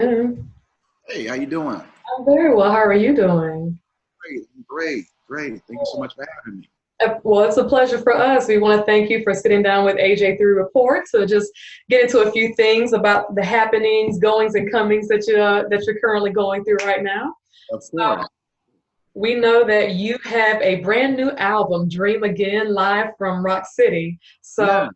I'm Hey, how you doing? very well. How are you doing? Great. Thank you so much for having me. Well, it's a pleasure for us. We want to thank you for sitting down with AJ through report to just get into a few things about the happenings, goings, and comings that you're currently going through right now. Of So course. we know that you have a brand new album, Dream Again, live from Rock City. So Yeah.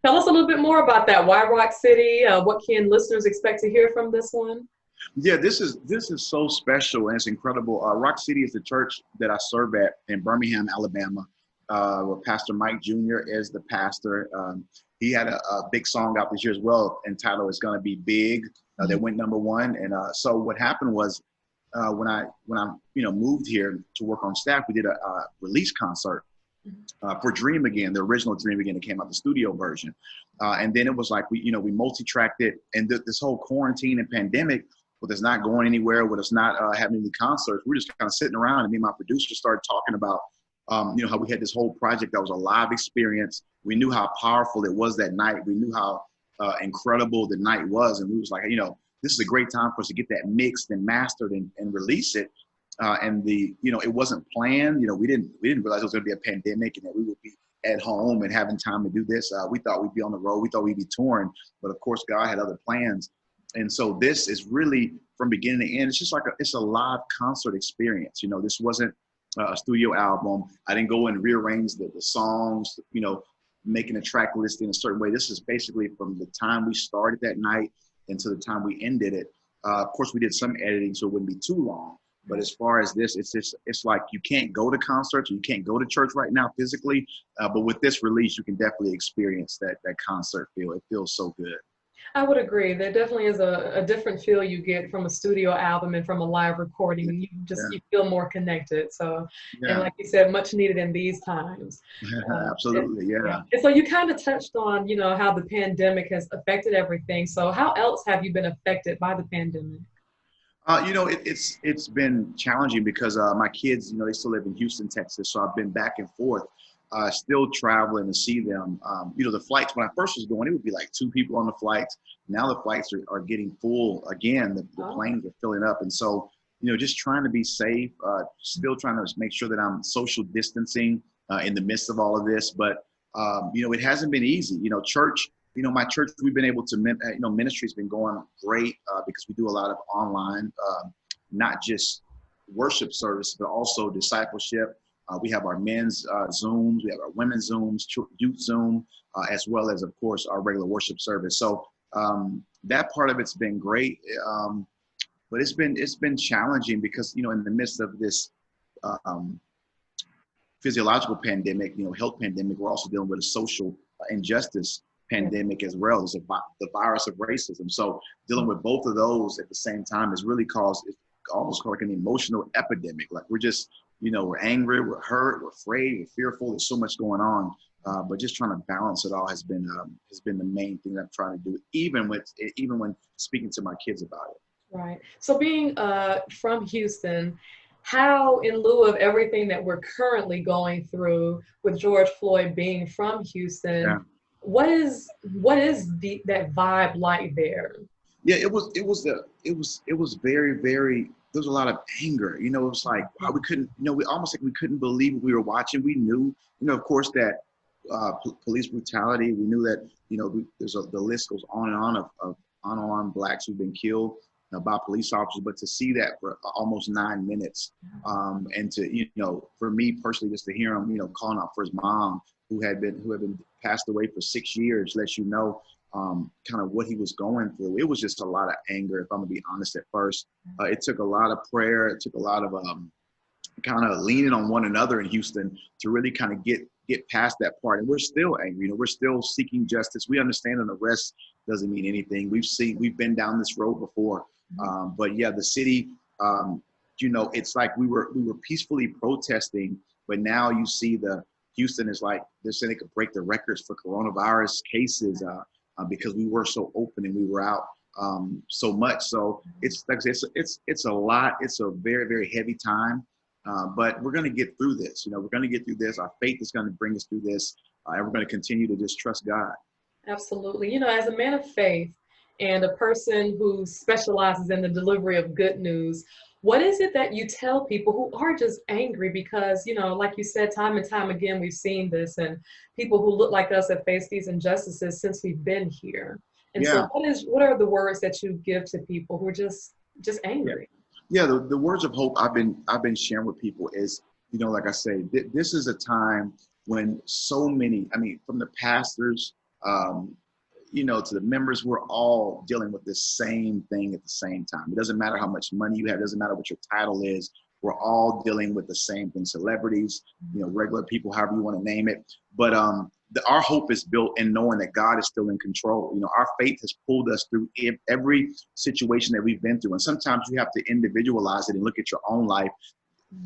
tell us a little bit more about that. Why Rock City? What can listeners expect to hear from this one? Yeah, this is so special and it's incredible. Rock City is the church that I serve at in Birmingham, Alabama, where Pastor Mike Jr. is the pastor. He had a big song out this year as well entitled "It's Gonna Be Big." That went number one. And so what happened was when I moved here to work on staff, we did a release concert for Dream Again, the original Dream Again that came out, the studio version. And then it was like we multi-tracked it, and this whole quarantine and pandemic, with us not going anywhere, with us not having any concerts, we're just kind of sitting around, and me and my producer started talking about how we had this whole project that was a live experience. We knew how powerful it was that night. We knew how incredible the night was, and we was like, this is a great time for us to get that mixed and mastered and release it. And it wasn't planned. We didn't realize it was going to be a pandemic and that we would be at home and having time to do this. We thought we'd be on the road. We thought we'd be touring, but of course God had other plans. And so this is really from beginning to end. It's just like it's a live concert experience. This wasn't a studio album. I didn't go and rearrange the songs. Making a track list in a certain way. This is basically from the time we started that night until the time we ended it. Of course, we did some editing so it wouldn't be too long. But as far as this, it's like you can't go to concerts, or you can't go to church right now physically. But with this release, you can definitely experience that concert feel. It feels so good. I would agree. There definitely is a different feel you get from a studio album and from a live recording. Yeah, You you feel more connected. So, and yeah, like you said, much needed in these times. absolutely, Yeah. yeah. And so you kind of touched on, how the pandemic has affected everything. So how else have you been affected by the pandemic? It's been challenging because my kids, they still live in Houston, Texas, so I've been back and forth, still traveling to see them. The flights when I first was going, it would be like two people on the flights. Now the flights are getting full again. The Oh, planes are filling up, and so just trying to be safe, still trying to make sure that I'm social distancing in the midst of all of this. But it hasn't been easy. Church. My church, we've been able to, ministry's been going great because we do a lot of online, not just worship service, but also discipleship. We have our men's Zooms, we have our women's Zooms, youth Zoom, as well as, of course, our regular worship service. So that part of it's been great, but it's been challenging because in the midst of this um, physiological pandemic, health pandemic, we're also dealing with a social injustice yeah. pandemic as well. There's the virus of racism. So dealing with both of those at the same time has really caused it's almost like an emotional epidemic. Like we're just, we're angry, we're hurt, we're afraid, we're fearful. There's so much going on. But just trying to balance it all has been the main thing that I'm trying to do, even when speaking to my kids about it. Right. So being from Houston, how, in lieu of everything that we're currently going through with George Floyd being from Yeah. Houston, what is that vibe like there? Yeah, it was very, very, there was a lot of anger. It was like how we couldn't, we almost like we couldn't believe what we were watching. We knew, of course, that police brutality. We knew that, the list goes on and on of unarmed blacks who've been killed by police officers. But to see that for almost 9 minutes, and to, for me personally, just to hear him, calling out for his mom who had been passed away for 6 years, lets you know kind of what he was going through. It was just a lot of anger, if I'm gonna be honest. At first, it took a lot of prayer. It took a lot of kind of leaning on one another in Houston to really kind of get past that part. And we're still angry. We're still seeking justice. We understand an arrest doesn't mean anything. We've been down this road before. But yeah, the city, it's like we were peacefully protesting, but now you see the Houston is like they're saying they could break the records for coronavirus cases because we were so open and we were out so much. So it's like I said, it's a lot. It's a very, very heavy time. But we're going to get through this. We're going to get through this. Our faith is going to bring us through this. And we're going to continue to just trust God. Absolutely. As a man of faith, and a person who specializes in the delivery of good news, what is it that you tell people who are just angry because, you know, like you said, time and time again, we've seen this, and people who look like us have faced these injustices since we've been here. And Yeah. so what are the words that you give to people who are just angry? Yeah, the words of hope I've been sharing with people is, you know, like I say, this is a time when so many, I mean, from the pastors, um, you know, to the members, we're all dealing with the same thing at the same time. It doesn't matter how much money you have, it doesn't matter what your title is. We're all dealing with the same thing. Celebrities, you know, regular people, however you want to name it. But our hope is built in knowing that God is still in control. You know, our faith has pulled us through every situation that we've been through. And sometimes you have to individualize it and look at your own life.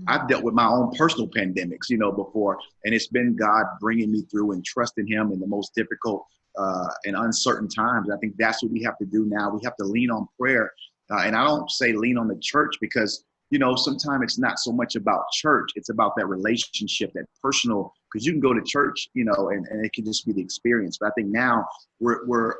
I've dealt with my own personal pandemics, you know, before, and it's been God bringing me through and trusting him in the most difficult and uncertain times. I think that's what we have to do now. We have to lean on prayer. And I don't say lean on the church because, you know, sometimes it's not so much about church. It's about that relationship, that personal, because you can go to church, you know, and it can just be the experience. But I think now we're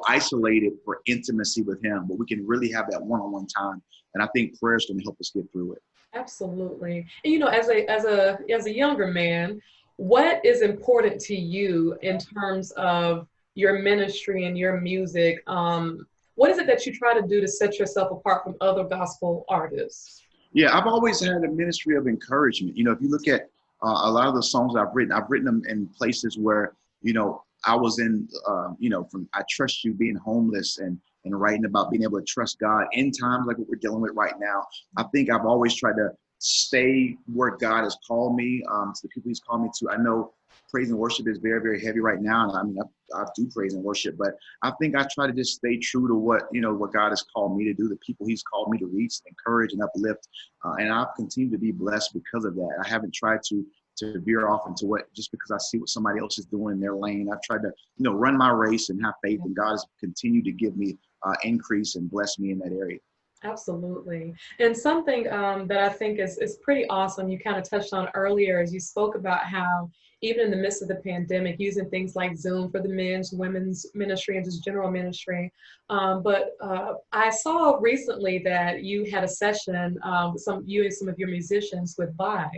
isolated for intimacy with him, but we can really have that one-on-one time. And I think prayer is going to help us get through it. Absolutely. And you know, as a younger man, what is important to you in terms of your ministry and your music? What is it that you try to do to set yourself apart from other gospel artists? Yeah, I've always had a ministry of encouragement. You know, if you look at a lot of the songs I've written them in places where, you know, I was in, you know, from I Trust You being homeless and writing about being able to trust God in times like what we're dealing with right now. I think I've always tried to stay where God has called me, to the people he's called me to. I know praise and worship is very, very heavy right now. And I mean, I do praise and worship, but I think I try to just stay true to what, you know, what God has called me to do, the people he's called me to reach, encourage and uplift. And I've continued to be blessed because of that. I haven't tried to veer off into what, just because I see what somebody else is doing in their lane. I've tried to, you know, run my race and have faith, and God has continued to give me increase and bless me in that area. Absolutely. And something that I think is pretty awesome, you kind of touched on earlier, as you spoke about how even in the midst of the pandemic, using things like Zoom for the men's, women's ministry, and just general ministry. But I saw recently that you had a session with you and some of your musicians with Vibe.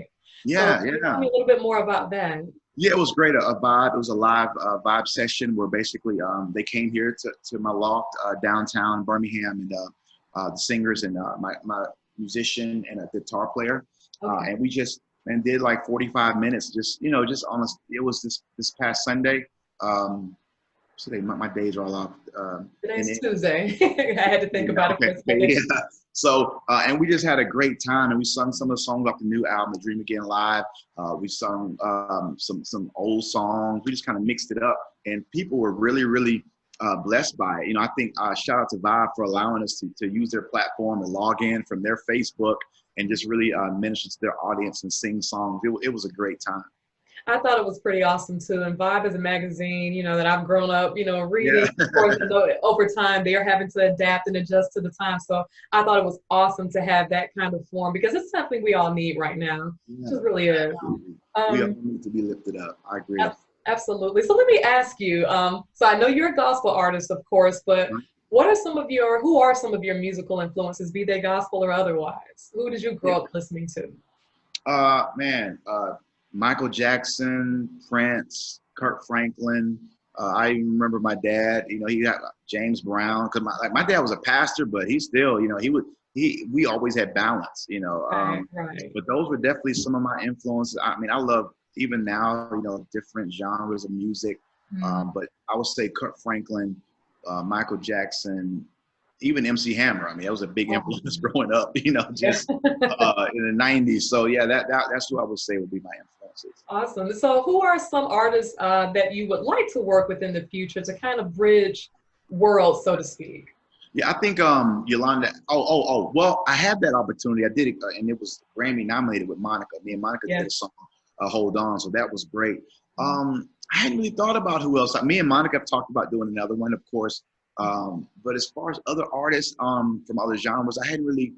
Yeah, so can you yeah. tell me a little bit more about that? Yeah, it was great. A Vibe. It was a live Vibe session where basically they came here to my loft downtown Birmingham, and the singers and my musician and a guitar player, and we just did like 45 minutes. Just, you know, just honest. It was this past Sunday. Today my days are all off. Today's Tuesday. I had to think about it for a second. Yeah. So, and we just had a great time, and we sung some of the songs off the new album, The Dream Again Live. We sung some old songs. We just kind of mixed it up, and people were really, really blessed by it. You know, I think shout out to Vibe for allowing us to use their platform and log in from their Facebook and just really minister to their audience and sing songs. It was a great time. I thought it was pretty awesome too. And Vibe is a magazine, you know, that I've grown up, you know, reading. Yeah. Of course, over time, they are having to adapt and adjust to the time. So I thought it was awesome to have that kind of form, because it's something we all need right now. Yeah. It just really is. We all need to be lifted up. I agree. Absolutely. So let me ask you, so I know you're a gospel artist, of course, but who are some of your musical influences, be they gospel or otherwise? Who did you grow up listening to? Michael Jackson, Prince, Kirk Franklin. I even remember my dad. You know, he got James Brown. Cause my dad was a pastor, but he still, you know, we always had balance. You know, right. But those were definitely some of my influences. I mean, I love even now, you know, different genres of music. But I would say Kirk Franklin, Michael Jackson, even MC Hammer. I mean, that was a big influence growing up, you know, just in the 90s. So yeah, that's who I would say would be my influences. Awesome. So who are some artists that you would like to work with in the future to kind of bridge worlds, so to speak? Yeah, I think Yolanda. Well, I had that opportunity. I did it, and it was Grammy nominated with Monica. Me and Monica did a song, Hold On. So that was great. I hadn't really thought about who else. Me and Monica have talked about doing another one, of course. But as far as other artists from other genres, I hadn't really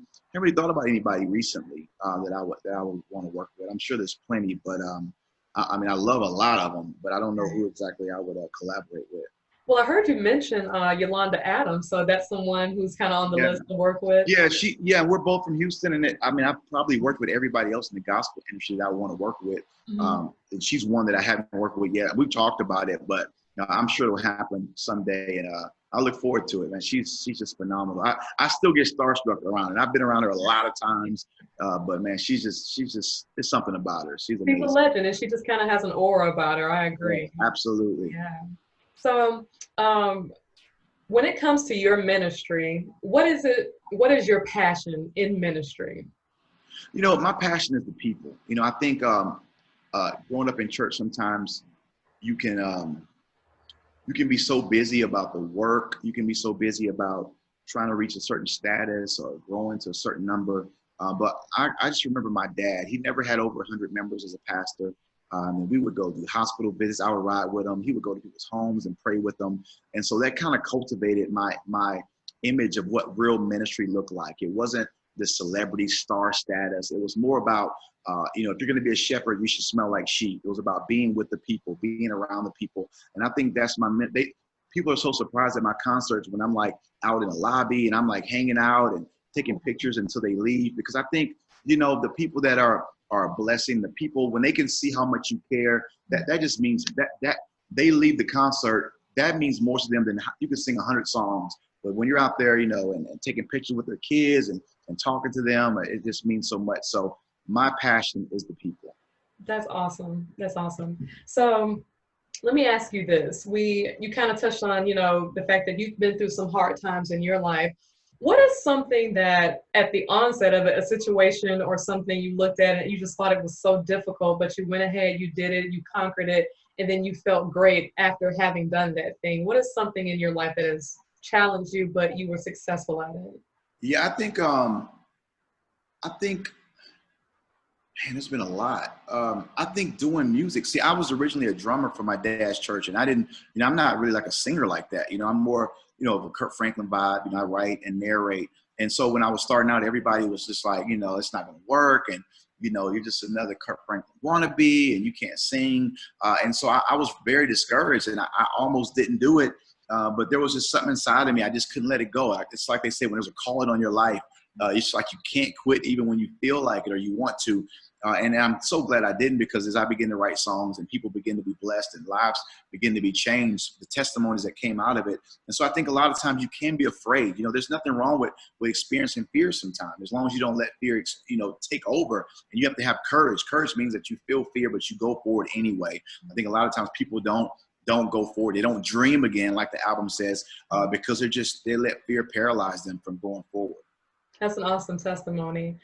thought about anybody recently that I would want to work with. I'm sure there's plenty, but I mean, I love a lot of them, but I don't know who exactly I would collaborate with. Well, I heard you mention Yolanda Adams, so that's someone who's kind of on the Yeah. list to work with. Yeah, we're both from Houston, and I mean, I've probably worked with everybody else in the gospel industry that I want to work with. Mhm. And she's one that I haven't worked with yet. We've talked about it, but I'm sure it'll happen someday, and I look forward to it. Man, she's just phenomenal. I still get starstruck around, and I've been around her a lot of times. But man, she's just there's something about her. She's She's a amazing. legend, and she just kind of has an aura about her. I Yeah, agree. absolutely. Yeah. So, when it comes to your ministry, what is it? What is your passion in ministry? My passion is the people. I think growing up in church sometimes you can. You can be so busy about the work. You can be so busy about trying to reach a certain status or growing to a certain number. But I just remember my dad. He never had over 100 members as a pastor. And we would go do hospital visits. I would ride with him. He would go to people's homes and pray with them. And so that kind of cultivated my image of what real ministry looked like. It wasn't the celebrity star status. It was more about, if you're going to be a shepherd, you should smell like sheep. It was about being with the people, being around the people. And I think that's people are so surprised at my concerts when I'm like out in the lobby and I'm like hanging out and taking pictures until they leave. Because I think, the people that are blessing the people, when they can see how much you care, that just means that they leave the concert. That means more to them than you can sing 100 songs. But when you're out there, and taking pictures with their kids and talking to them, it just means so much. So my passion is the people. That's awesome. That's awesome. So, let me ask you this. You kind of touched on, the fact that you've been through some hard times in your life. What is something that at the onset of a situation or something you looked at and you just thought it was so difficult, but you went ahead, you did it, you conquered it, and then you felt great after having done that thing? What is something in your life that has challenged you, but you were successful at it? Yeah, I think man, there's been a lot. I think doing music. See, I was originally a drummer for my dad's church, and I didn't. I'm not really like a singer like that. I'm more, of a Kurt Franklin vibe. I write and narrate. And so when I was starting out, everybody was just like, it's not going to work, and you're just another Kurt Franklin wannabe, and you can't sing. And so I was very discouraged, and I almost didn't do it. But there was just something inside of me. I just couldn't let it go. It's like they say, when there's a calling on your life, it's like you can't quit even when you feel like it or you want to. And I'm so glad I didn't, because as I begin to write songs and people begin to be blessed and lives begin to be changed, the testimonies that came out of it. And so I think a lot of times you can be afraid. There's nothing wrong with experiencing fear sometimes, as long as you don't let fear, take over. And you have to have courage. Courage means that you feel fear, but you go forward anyway. I think a lot of times people don't go forward. They don't dream again, like the album says, because they let fear paralyze them from going forward. That's an awesome testimony.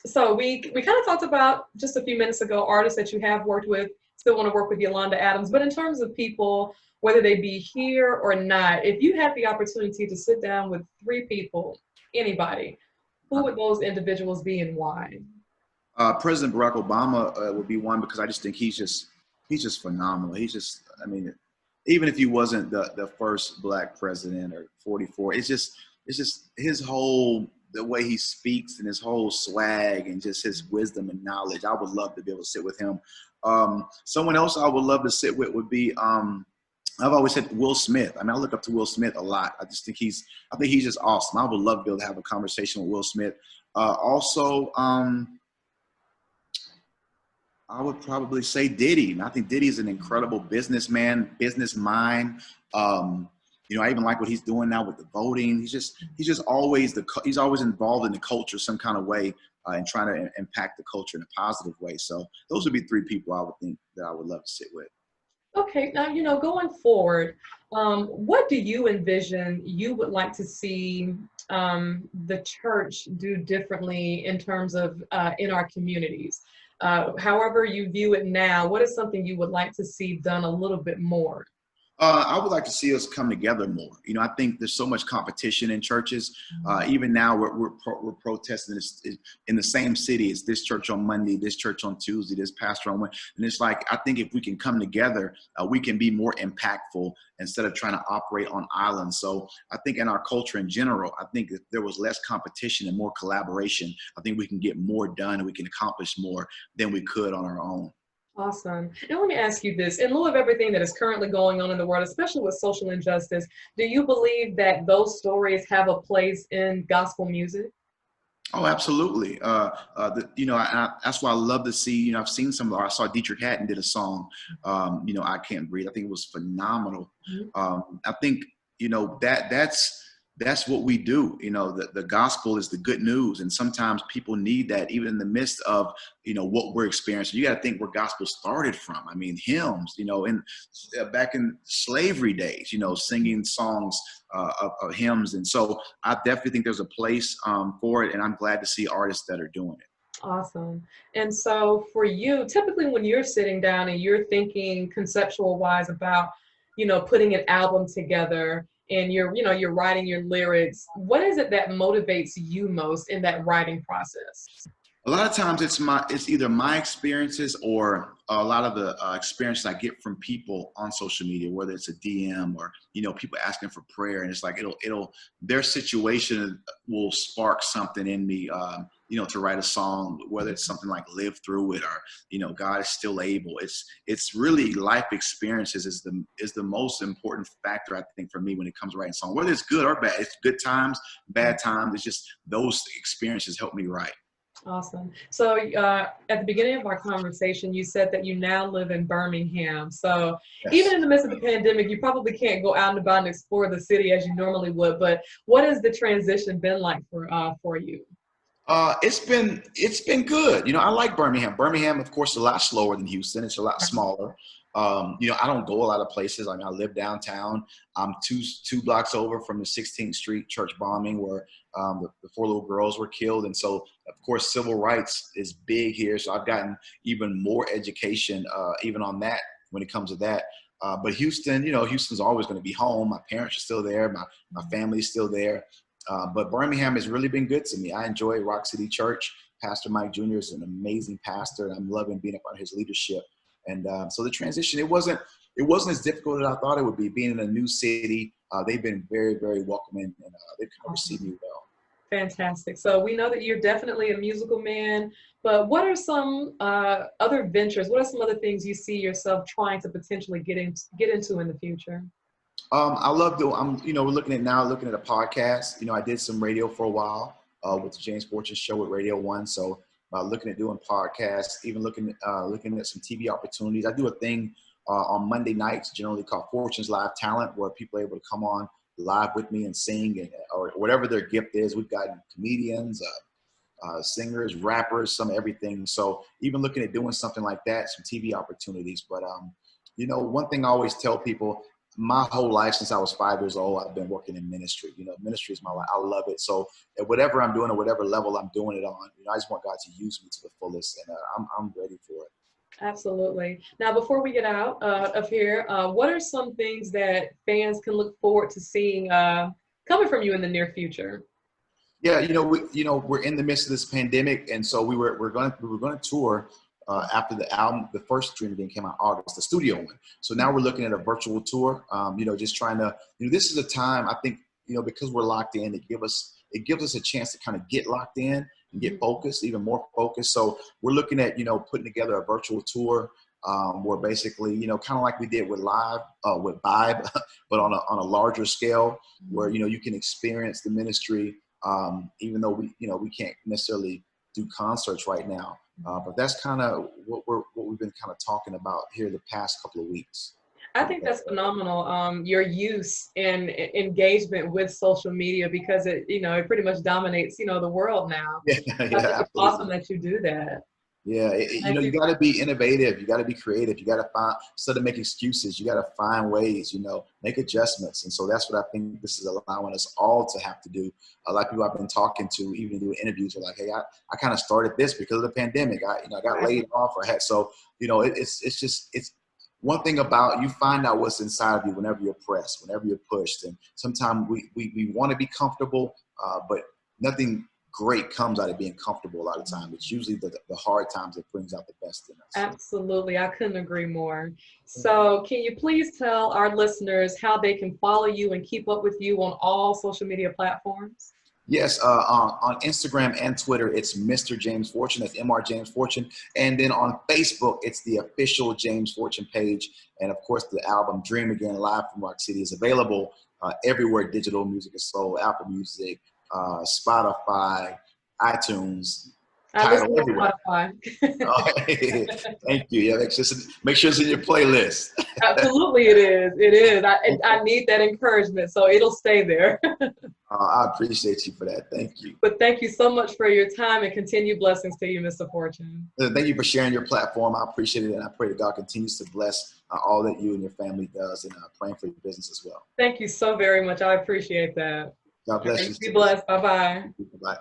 So we kind of talked about just a few minutes ago artists that you have worked with, still want to work with Yolanda Adams, but in terms of people, whether they be here or not, if you had the opportunity to sit down with three people, anybody, who would those individuals be and why? President Barack Obama would be one, because I just think he's just phenomenal. I mean, even if he wasn't the first black president or 44, it's just the way he speaks and his whole swag and just his wisdom and knowledge. I would love to be able to sit with him. Someone else I would love to sit with would be, I've always said Will Smith. I look up to Will Smith a lot. I think he's just awesome. I would love to be able to have a conversation with Will Smith. Also, I would probably say Diddy. I think Diddy is an incredible businessman, business mind. I even like what he's doing now with the voting. He's always involved in the culture some kind of way, and trying to impact the culture in a positive way. So those would be three people I would think that I would love to sit with. Okay, now, going forward, what do you envision you would like to see the church do differently in terms of in our communities? However you view it now, what is something you would like to see done a little bit more? I would like to see us come together more. I think there's so much competition in churches. Even now, we're protesting in the same city. It's this church on Monday, this church on Tuesday, this pastor on Wednesday. And it's like, I think if we can come together, we can be more impactful instead of trying to operate on islands. So I think in our culture in general, I think if there was less competition and more collaboration, I think we can get more done and we can accomplish more than we could on our own. Awesome. And let me ask you this, in lieu of everything that is currently going on in the world, especially with social injustice, do you believe that those stories have a place in gospel music? Oh, absolutely. That's why I love to see. I've seen some. I saw Dietrich Hatton did a song. I Can't Breathe. I think it was phenomenal. Mhm. I think that's what we do. The gospel is the good news, and sometimes people need that, even in the midst of what we're experiencing. You got to think where gospel started from. I mean, hymns. In back in slavery days. Singing songs of hymns, and so I definitely think there's a place for it, and I'm glad to see artists that are doing it. Awesome. And so for you, typically when you're sitting down and you're thinking conceptual wise about, putting an album together and you're writing your lyrics, what is it that motivates you most in that writing process? A lot of times it's either my experiences or a lot of the experiences I get from people on social media, whether it's a DM or people asking for prayer, and it's like it'll their situation will spark something in me, to write a song, whether it's something like "Live Through It" or "God is Still Able." It's really life experiences is the most important factor, I think, for me when it comes to writing a song, whether it's good or bad. It's good times, bad times. It's just those experiences help me write. Awesome. So at the beginning of our conversation, you said that you now live in Birmingham. So even Yes. in the midst of the pandemic, you probably can't go out and about and explore the city as you normally would. But what has the transition been like for you? It's been good. I like Birmingham. Birmingham, of course, is a lot slower than Houston. It's a lot smaller. I don't go a lot of places. I mean, I live downtown. I'm two blocks over from the 16th Street church bombing where the four little girls were killed. And so, of course, civil rights is big here. So I've gotten even more education, even on that when it comes to that. But Houston, Houston's always going to be home. My parents are still there. My family's still there. But Birmingham has really been good to me. I enjoy Rock City Church. Pastor Mike Jr. is an amazing pastor, and I'm loving being up under his leadership. And so the transition, it wasn't as difficult as I thought it would be. Being in a new city, they've been very, very welcoming, and they've kind of received me well. Fantastic. So we know that you're definitely a musical man, but what are some other ventures? What are some other things you see yourself trying to potentially get into in the future? I love the. we're looking at a podcast. I did some radio for a while with the James Fortune Show with Radio One. So looking at doing podcasts, even looking at some TV opportunities. I do a thing on Monday nights, generally called Fortune's Live Talent, where people are able to come on live with me and sing, or whatever their gift is. We've got comedians, singers, rappers, some everything. So even looking at doing something like that, some TV opportunities. But one thing I always tell people, my whole life since I was 5 years old, I've been working in ministry. Ministry is my life. I love it. So at whatever I'm doing or whatever level I'm doing it on, I just want God to use me to the fullest, and I'm ready for it. Absolutely. Now, before we get out of here, what are some things that fans can look forward to seeing coming from you in the near future? Yeah, we're in the midst of this pandemic, and so we were going to tour after the album, the first Dream Again came out in August, the studio one. So now we're looking at a virtual tour. Just trying to. This is a time I think because we're locked in, it gives us a chance to kind of get locked in and get focused, even more focused. So we're looking at putting together a virtual tour. Where basically, kind of like we did with live, with Vibe, but on a larger scale, where you can experience the ministry, even though we can't necessarily do concerts right now. But that's kind of what we've been kind of talking about here the past couple of weeks. I think that's phenomenal. Your use and engagement with social media because it pretty much dominates the world now. Yeah, I yeah, think it's absolutely. awesome that you do that. Yeah, I you think got to be innovative. You got to be creative. You got to find, instead of making excuses, you got to find ways, make adjustments. And so that's what I think this is allowing us all to have to do. A lot of people I've been talking to, even doing interviews, are like, hey, I kind of started this because of the pandemic. I got laid off or had, so, it's one thing about you find out what's inside of you whenever you're pressed, whenever you're pushed. And sometimes we want to be comfortable, but nothing great comes out of being comfortable a lot of time. It's usually the hard times that brings out the best in us. absolutely. I couldn't agree more. So, can you please tell our listeners how they can follow you and keep up with you on all social media platforms? Yes, on Instagram and Twitter, it's Mr. James Fortune. That's Mr. James Fortune. And then on Facebook, it's the official James Fortune page. And of course, the album Dream Again Live from Rock City is available everywhere digital music is sold: Apple Music, Spotify, iTunes, I Tidal, listen to everywhere. Spotify. Thank you. Yeah, make sure it's in your playlist. Absolutely, it is. It is. I need that encouragement, so it'll stay there. I appreciate you for that. Thank you. But thank you so much for your time and continued blessings to you, Mr. Fortune. Thank you for sharing your platform. I appreciate it, and I pray that God continues to bless all that you and your family does, and praying for your business as well. Thank you so very much. I appreciate that. God All bless right, you. be blessed. Bye bye. Bye.